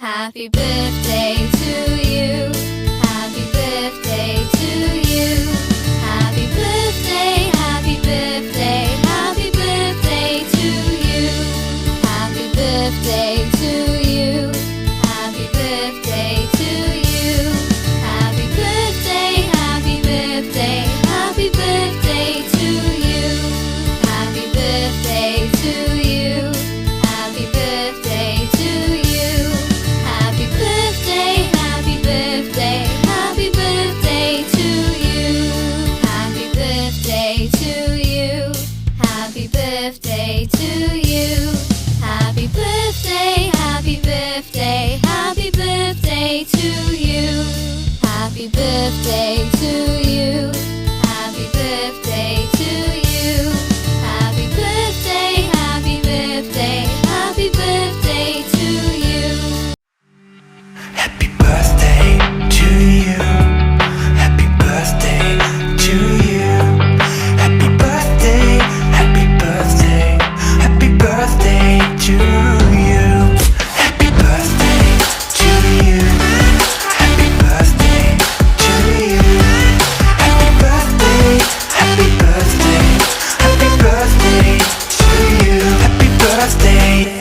Happy birthday to you. Happy birthday to you. Happy birthday, happy birthday, happy birthday to you. Happy birthday to you. Happy birthday to you. Happy birthday, happy birthday, happy birthday to you. Happy birthday to you. Happy birthday to you. Happy birthday, happy birthday, happy birthday to you. Happy birthday to you. Happy birthday to you. Happy birthday, happy birthday, happy birthday to you. Happy birthday to you. Happy birthday to you. Happy birthday, happy birthday, happy birthday to you. Happy birthday to you. Happy birthday to you. Happy birthday, happy birthday, happy birthday to you. Happy birthday to you. Happy birthday to you. Happy birthday, happy birthday, happy birthday to you. Happy birthday.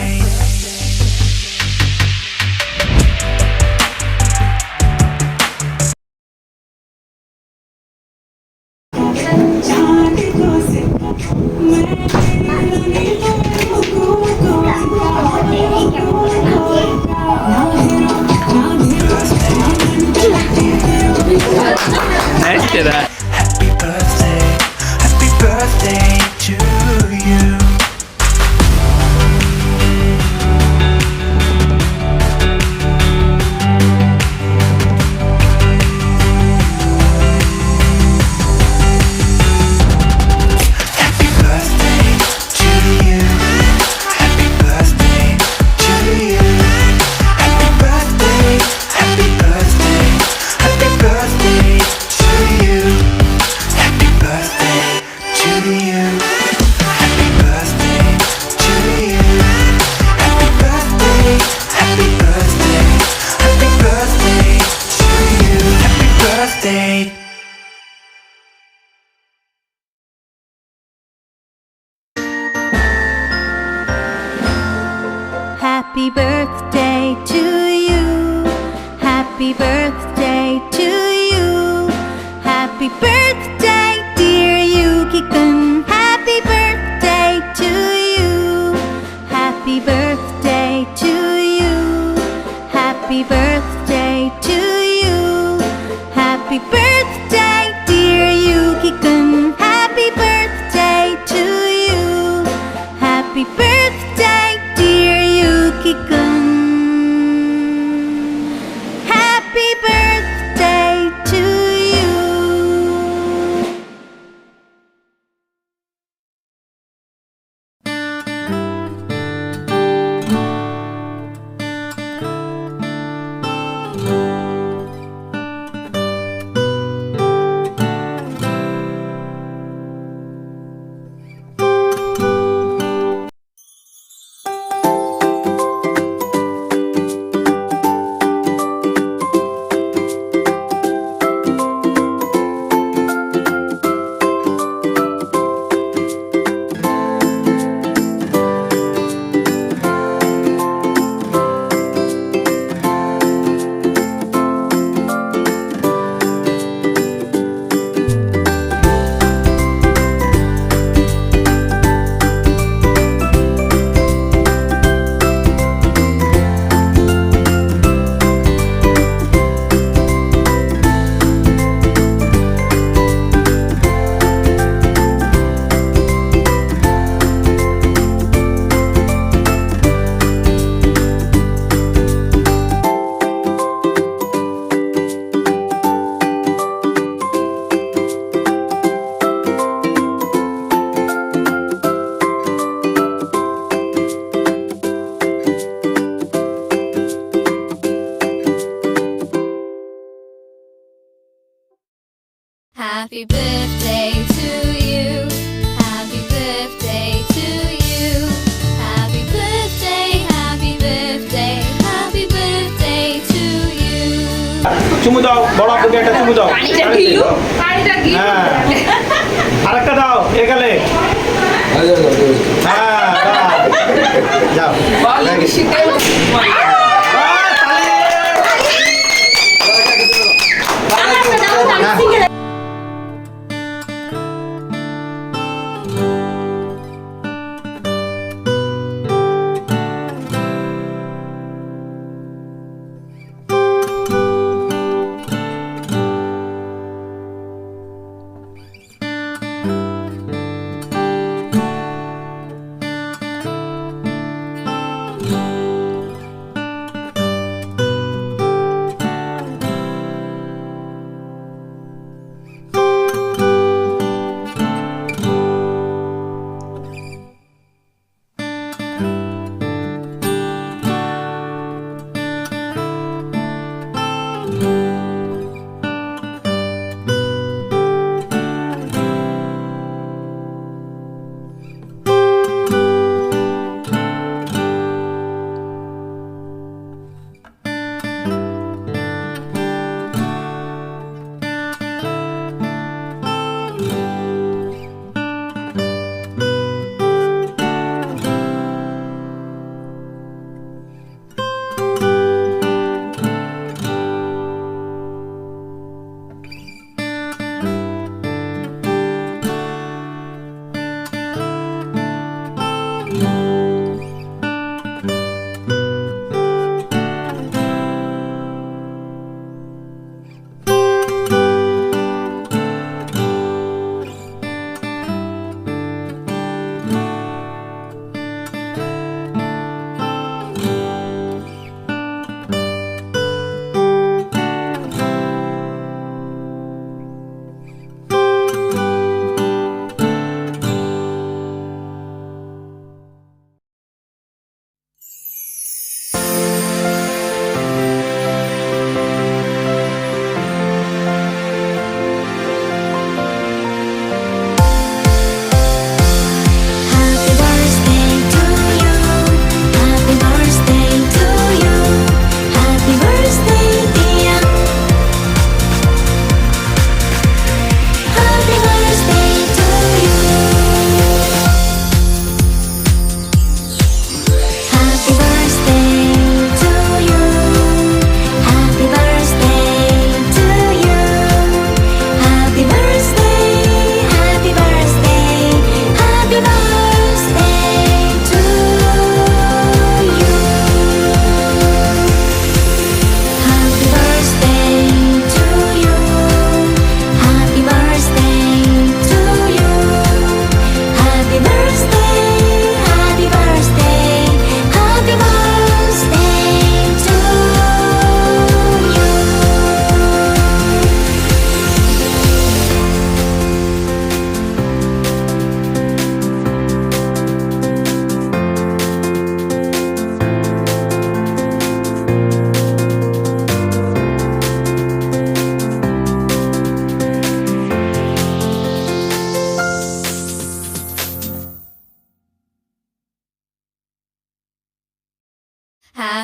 Thank you. That. Happy birthday to you. Happy birthday to you. Happy birthday to you. Happy birthday, happy birthday, happy birthday to you. Happy birthday to you. Happy birthday to you. Happy birthday, happy birthday, happy birthday to you. Happy birthday. Happy birthday to you. Happy birthday to you. Happy birthday, dear Yuki-kun. Happy birthday to you. Happy birthday to you. Happy birthday to you. Happy birthday, dear Yuki-kun. Happy birthday to you. Happy birthday, dear Yuki-kun. Happy birthday to you. Happy birthday to you. Happy birthday to you. Happy birthday, happy birthday, happy birthday. চুমু দাও, বড় আপুকে একটা চুমু দাও। হ্যাঁ, আরেকটা দাও এখানে। হ্যাঁ, যাও।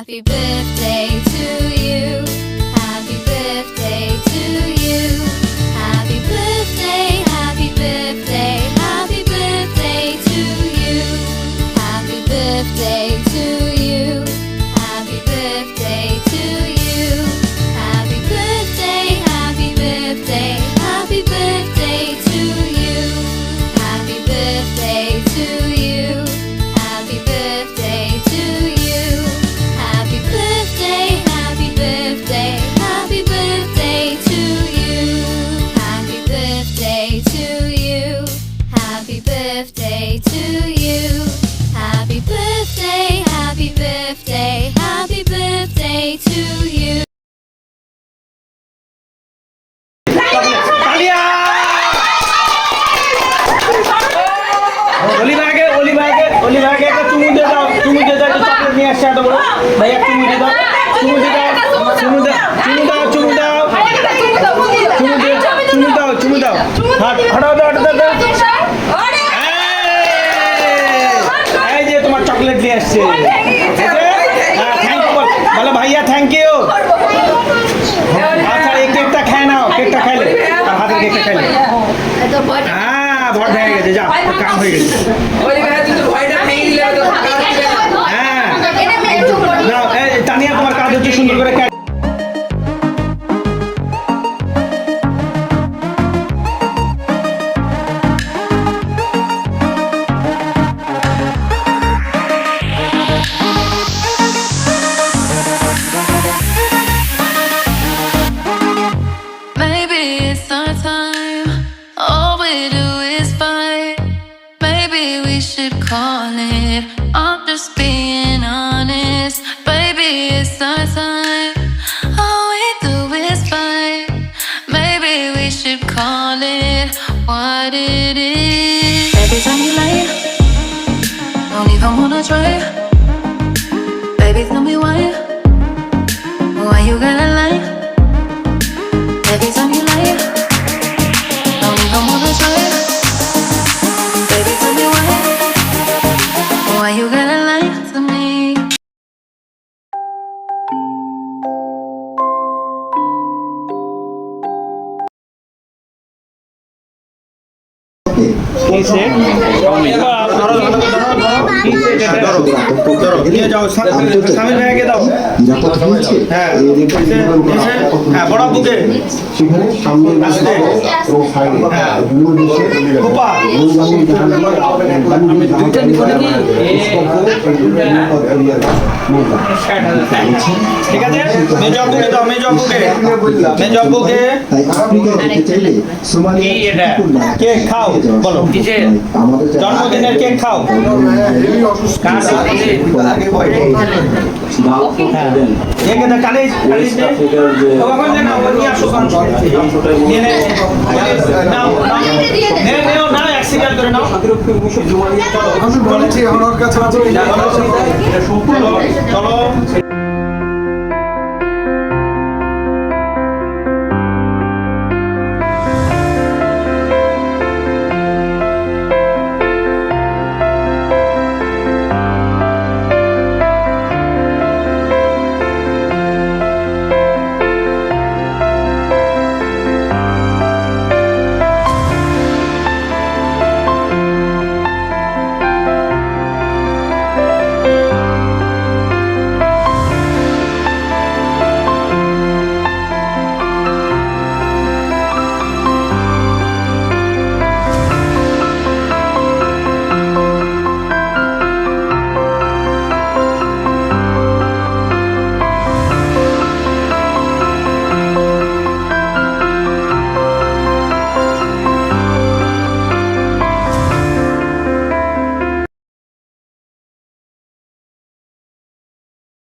Happy birthday to you. Happy birthday to you. Happy birthday, dear. Happy birthday to you. Happy birthday to you. Happy birthday to you. Happy birthday, happy birthday, happy birthday to you. Happy birthday to you. Happy birthday to you. Happy birthday, happy birthday, happy birthday to you. Happy birthday to you. Happy birthday to you. Happy birthday, happy birthday, happy birthday to you. Happy birthday to you. Happy birthday to you. Happy birthday, happy birthday, happy birthday to you. Happy birthday to you. Happy birthday to you. Happy birthday, happy birthday, happy birthday to you. Happy birthday to you. Happy birthday to you. Happy birthday, happy birthday, happy birthday to you. তালিয়া! অলিভারকে একটা চুমু দিয়ে দাও, চুমু দিয়ে দাও, একটা chocolate নিয়ে আসছে এত বড়। ভাইয়া চুমু দিয়ে দাও, চুমু দিয়ে দাও, চুমু দাও, চুমু দাও, চুমু দাও, চুমু দিয়ে, চুমু দাও, চুমু দাও। হটাও দাও, হটাও দাও। এই যে তোমার চকলেট দিয়ে আসছে। থ্যাংক ইউ বলো ভাইয়া, থ্যাংক ইউ। কেকটা খাইলে হ্যাঁ ভর ভেঙে গেছে যা তোর কাম হয়ে গেছে হ্যাঁ না এই তানিয়া তোমার কাজ হচ্ছে সুন্দর করে Maybe it's our time. All we do is fight. Maybe we should call it. I'm just being honest. Baby, it's our time. All we do is fight. Maybe we should call it what it is. Every time you lie, don't even wanna try. Baby, tell me why. Why you gotta lie? Every time you lie, don't even wanna try. Baby, tell me why you gotta lie to me? নিয়ে যাও স্বামীর ভাইকে দাও হ্যাঁ হ্যাঁ বড় বুকে সেখানে সামনে রূপা ঠিক আছে মেজ বুকে দাও মেজ বুকে তাই আফ্রিকা যেতে চাইলে সোমালিয়া কেক খাও বলো জন্মদিনের কেক খাও চলো